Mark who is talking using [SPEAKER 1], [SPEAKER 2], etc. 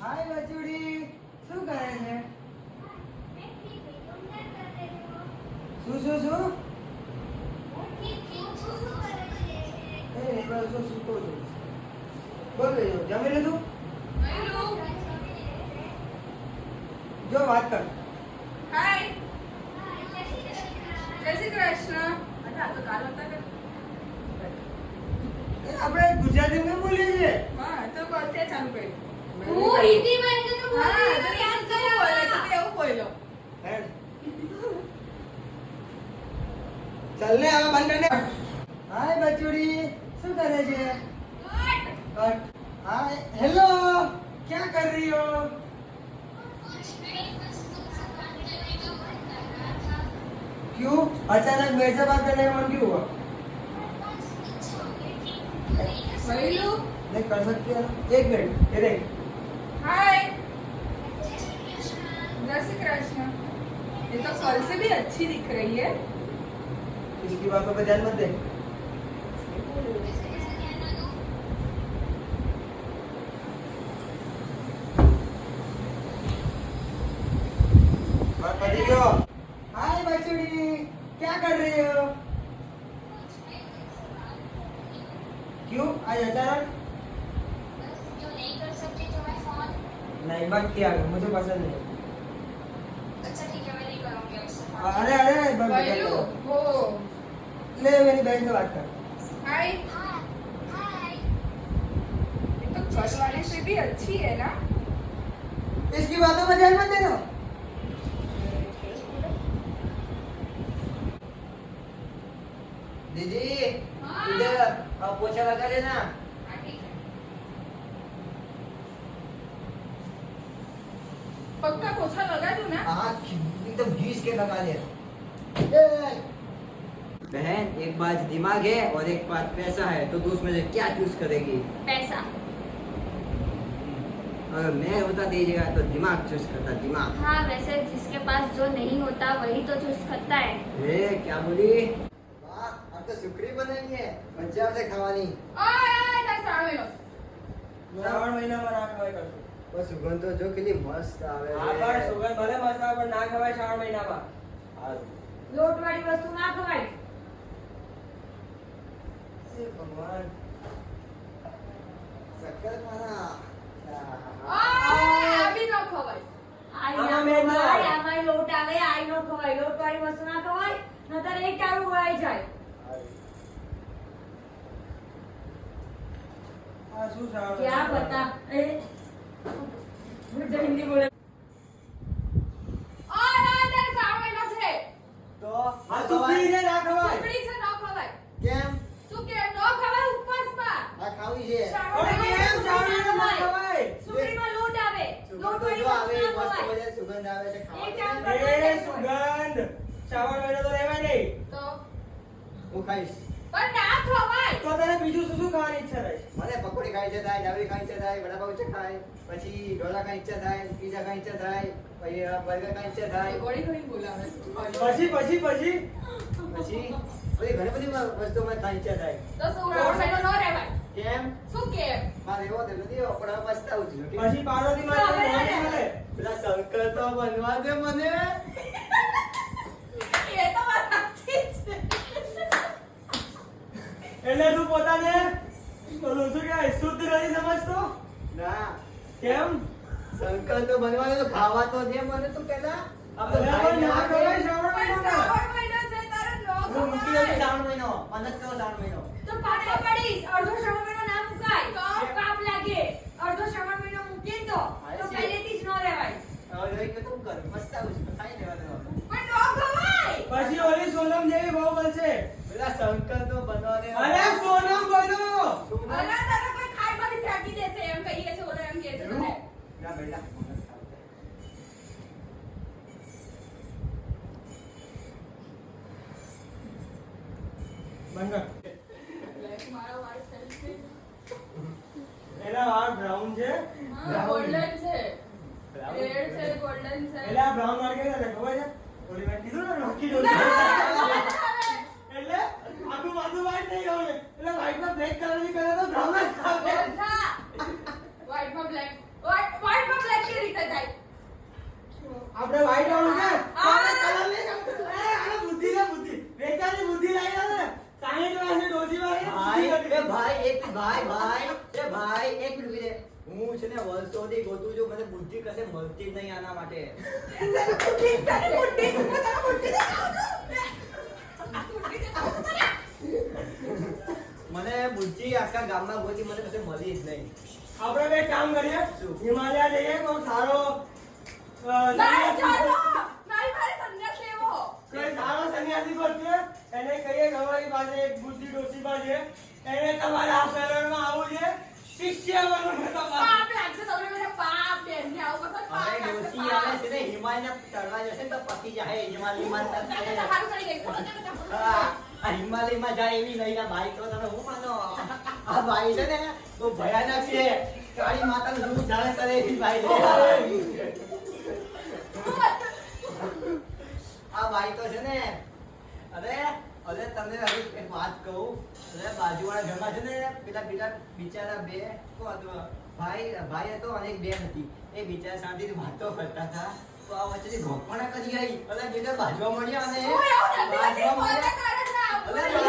[SPEAKER 1] હાય બચુડી, શું કરે છે? શું શું શું? એ બસ જો સૂતો છું. બોલ બેજો, જમી લીધું? જો વાત કર.
[SPEAKER 2] હાય જય શ્રી કૃષ્ણ. અરે આ તો કાલ હતા કે
[SPEAKER 1] એ આપણે ગુજરાતીમાં બોલીએ છીએ.
[SPEAKER 2] હા તો બોલતે ચાલુ કરી.
[SPEAKER 3] હું હિન્દીમાં એટલે તો બોલી
[SPEAKER 2] હા
[SPEAKER 3] તો
[SPEAKER 2] તો
[SPEAKER 3] યાદ
[SPEAKER 2] શું બોલે છે તે એવું બોલ્યો.
[SPEAKER 1] હેડ. चल ने आवा बंद करने. हाय बचुड़ी, શું કરે છે? कट. हाय हेलो, क्या कर रही हो? क्यों अचानक मेरे से बात करने का मन क्यों हुआ?
[SPEAKER 2] ભઈલું
[SPEAKER 1] नहीं कर सकती है ना? एक मिनट ये देख.
[SPEAKER 2] हाय जय श्री कृष्ण. ये तो कल से भी अच्छी दिख रही है.
[SPEAKER 1] इसकी बातों पे ध्यान मत दे. बात पति क्यों? हाय बचुड़ी, क्या कर रही हो? क्यों आज अचानक?
[SPEAKER 3] जो नहीं कर सकती तो मैं फोन
[SPEAKER 1] नहीं मत किया करो, मुझे पसंद नहीं.
[SPEAKER 3] अच्छा ठीक है मैं नहीं करूंगी अब से
[SPEAKER 1] अरे अरे बंद कर
[SPEAKER 2] ભઈલું
[SPEAKER 1] दो.
[SPEAKER 2] हो
[SPEAKER 1] ले मेरी बहन से बात कर.
[SPEAKER 2] हाय.
[SPEAKER 3] हाय
[SPEAKER 2] ये तो कल वाले से भी अच्छी है ना.
[SPEAKER 1] इसकी बातों में ध्यान मत देना. दीदी इधर अब पोछा लगा देना.
[SPEAKER 2] हाँ ठीक है. पक्का पोछा लगा दूं ना.
[SPEAKER 1] हाँ एकदम घीस के लगा दे. बहन एक बात दिमाग है और एक बात पैसा है, तो तू उसमें से क्या चूज करेगी?
[SPEAKER 3] पैसा
[SPEAKER 1] अगर मैं होता तेरी जगह तो दिमाग चूज करता. दिमाग.
[SPEAKER 3] हाँ वैसे जिसके पास जो नहीं होता वही तो चूज करता है
[SPEAKER 1] ए क्या बोली? वाह अब तो सुखड़ी बनाएंगे पंजाब से खावानी.
[SPEAKER 2] ઓય ઓય તાર સામેલો.
[SPEAKER 1] શ્રાવણ મહિનામાં ના ખવાય કરશું. બસ સુગંધ તો જો કેટલી મસ્ત આવે છે.
[SPEAKER 4] હા પણ સુગંધ ભલે મસ્ત આવે પણ ના ખવાય શ્રાવણ મહિનામાં.
[SPEAKER 3] લોટવાળી વસ્તુ ના ખવાય
[SPEAKER 1] એ ભગવાન. શક્કરપારા.
[SPEAKER 2] ઓય આ બી ન ખવાય.
[SPEAKER 4] આમાં મેં ના આવે.
[SPEAKER 3] આમાં લોટ આવે આઈ નો ખવાય લોટવાળી વસ્તુ ના ખવાય નતર એક ટાળું વળાઈ જાય
[SPEAKER 4] આ શું શ્રાવણ
[SPEAKER 3] क्या
[SPEAKER 4] મહિનામાં?
[SPEAKER 3] पता ए मुझे हिंदी बोले
[SPEAKER 2] ઓય ઓય તાર સામેલો છે.
[SPEAKER 1] તો
[SPEAKER 4] આ સુખડી છે ના ખવાય.
[SPEAKER 2] સુખડી છે ન ખવાય.
[SPEAKER 1] કેમ?
[SPEAKER 2] શું કે ન ખવાય ઉપવાસમાં.
[SPEAKER 1] આ ખાવી છે.
[SPEAKER 2] શ્રાવણ
[SPEAKER 4] પણ
[SPEAKER 2] મહિનામાં
[SPEAKER 4] કેમ શ્રાવણ મહિનામાં ના ખવાય?
[SPEAKER 3] સુખડીમાં લોટ આવે
[SPEAKER 1] સુગંધ તો
[SPEAKER 3] લોટવાળી
[SPEAKER 1] જો
[SPEAKER 3] વસ્તુ
[SPEAKER 1] આવે
[SPEAKER 3] ના
[SPEAKER 1] મસ્ત
[SPEAKER 3] ખવાય
[SPEAKER 1] મજાની સુગંધ આવે છે
[SPEAKER 3] એક
[SPEAKER 1] ખાવાની.
[SPEAKER 3] ટાળું
[SPEAKER 4] એ સુગંધ શ્રાવણ મહિનો તો રહેવાય નહીં.
[SPEAKER 2] તો
[SPEAKER 1] હું ખાઈશ.
[SPEAKER 2] પણ ના ખવાય.
[SPEAKER 4] તો તને બીજું શું શું ખાવાની ઈચ્છા થાય?
[SPEAKER 1] મને પકોડી ખાઈ છે થાય, દાબેલી ખાઈ છે થાય, વડાપાવ છે ખાય, પછી ઢોલા ખાઈ ઈચ્છા થાય, પીઝા ખાઈ ઈચ્છા થાય, પછી બર્ગર ખાઈ ઈચ્છા થાય,
[SPEAKER 2] ગોળી ગોળી બોલાવે.
[SPEAKER 4] પછી પછી પછી
[SPEAKER 1] પછી બધી ઘણી બધી વસ્તુઓ મને ખાઈ ઈચ્છા થાય.
[SPEAKER 2] તો શ્રાવણ મહિનો ન રહેવાય.
[SPEAKER 1] કેમ?
[SPEAKER 2] શું કે
[SPEAKER 1] મારે એવો તો નથી એવો, પણ હવે પસ્તાવું છું.
[SPEAKER 4] પછી પાર્વતી માતા
[SPEAKER 2] હવે
[SPEAKER 4] મોઢી મળે.
[SPEAKER 1] પેલા શંકર તો બનવા દે મને.
[SPEAKER 2] એ તો વાત સાચી છે.
[SPEAKER 4] એટલે તું પોતાને ઓલું શું કહેવાય શુદ્ધ નથી સમજતો?
[SPEAKER 1] ના,
[SPEAKER 4] કેમ?
[SPEAKER 1] શંકર તો બનવા દે તો ખાવા તો દે મને તો પેલા. આ તો
[SPEAKER 4] અરે
[SPEAKER 1] ખાઈ
[SPEAKER 4] પણ ના
[SPEAKER 1] લેવા દે.
[SPEAKER 4] ખવાય શ્રાવણ
[SPEAKER 2] પણ
[SPEAKER 4] મહિનામાં.
[SPEAKER 2] શ્રાવણ મહિનો છે તારે ન
[SPEAKER 1] હું મૂકી દઉં છું
[SPEAKER 2] ખવાય.
[SPEAKER 1] શ્રાવણ મહિનો. મને જ કહો શ્રાવણ મહિનો.
[SPEAKER 3] તો પાટો પડીશ અડધો શ્રાવણ મહિનો ના મુકાય
[SPEAKER 2] તો?
[SPEAKER 3] પાપ લાગે અડધો શ્રાવણ મહિનો મૂકીએ તો પહેલેથી જ ન રહેવાય
[SPEAKER 1] હવે જોઈ કે તું કર. પસ્તાવું છું, ખાઈ લેવા દે.
[SPEAKER 2] પણ ન ખવાય.
[SPEAKER 4] પછી ઓલી સોનમ જેવી બહુ બનશે.
[SPEAKER 1] પેલા શંકર તો બનવા દે.
[SPEAKER 4] અરે સોનમ બનો.
[SPEAKER 1] શું?
[SPEAKER 2] અલા તારે કોઈ ખાઈમાંથી ફેંકી દેશે એમ કહીએ છે ઓલા એમ કહે છે તને.
[SPEAKER 1] ના બેટા.
[SPEAKER 4] બંધ કર.
[SPEAKER 2] Black મારા વાળ થઈ છે.
[SPEAKER 4] એના વાળ બ્રાઉન છે.
[SPEAKER 2] હા golden છે.
[SPEAKER 1] Brown?
[SPEAKER 2] રેડ છે golden છે.
[SPEAKER 4] એટલે આ બ્રાઉન વાળ કેવી રીતે ખબર છે? ઓલી મેં કીધું ને રોકી ડોલી. એટલે આખું માથું white થઈ ગયું ને. એટલે white માં black colour ની કરે તો brown જ આવે.
[SPEAKER 2] White માં black. White માં
[SPEAKER 5] વર્ષોથી ગોતું છું, મને બુદ્ધિ કશે મળતી જ નહીં આના માટે. મને બુદ્ધિ આખા ગામમાં ગોતી મને કશે મળી જ નહીં.
[SPEAKER 4] આપણે બે કામ કરીએ, હિમાલય જઈએ કોઈ સારો
[SPEAKER 2] મારે ચાલો મારી પાસે સંન્યાસ લેવો
[SPEAKER 4] કોઈ સારો સંન્યાસી ગોતીએ, એને કહીએ કે અમારી પાસે એક બુદ્ધિ ડોશી પાસે એને તમારા આ શરણમાં આવવું છે, શિષ્ય બનવું છે તમારે.
[SPEAKER 2] પાપ લાગશે તમને મને પાપ બેનને આવું કરશો પાપ
[SPEAKER 5] હવે
[SPEAKER 2] લાગશે
[SPEAKER 5] ડોશી આવે છે ને હિમાલય ચડવા જશે ને તો પતી જાય હિમાલયમાં.
[SPEAKER 2] સારું કરી ગઈ
[SPEAKER 5] આ હિમાલયમાં જાય એવી નહીં આ ભાઈ તો તમે હું માનો આ ભાઈ છે ને બહુ ભયાનક છે. કાળી માતાનું રૂપ ધારણ કરે એવી ભાઈ છે. આ ભાઈ તો છે ને અરે તમને હજુ એક વાત કહું. અરે બાજુવાળા ઘરમાં છે ને પેલા બિચારા બે કોણ હતું? ભાઈ હતો અને એક બેન હતી. એ બિચારા શાંતિથી વાતો કરતા હતા તો આ વચ્ચેથી ઘોપણા કરી આવી. અરે બીજા બાજવા મળ્યા અને
[SPEAKER 2] હું એવું નથી
[SPEAKER 5] બાજવા
[SPEAKER 2] કરતી,
[SPEAKER 5] મળ્યા.
[SPEAKER 2] પોતે કરે છે આવું.
[SPEAKER 5] અરે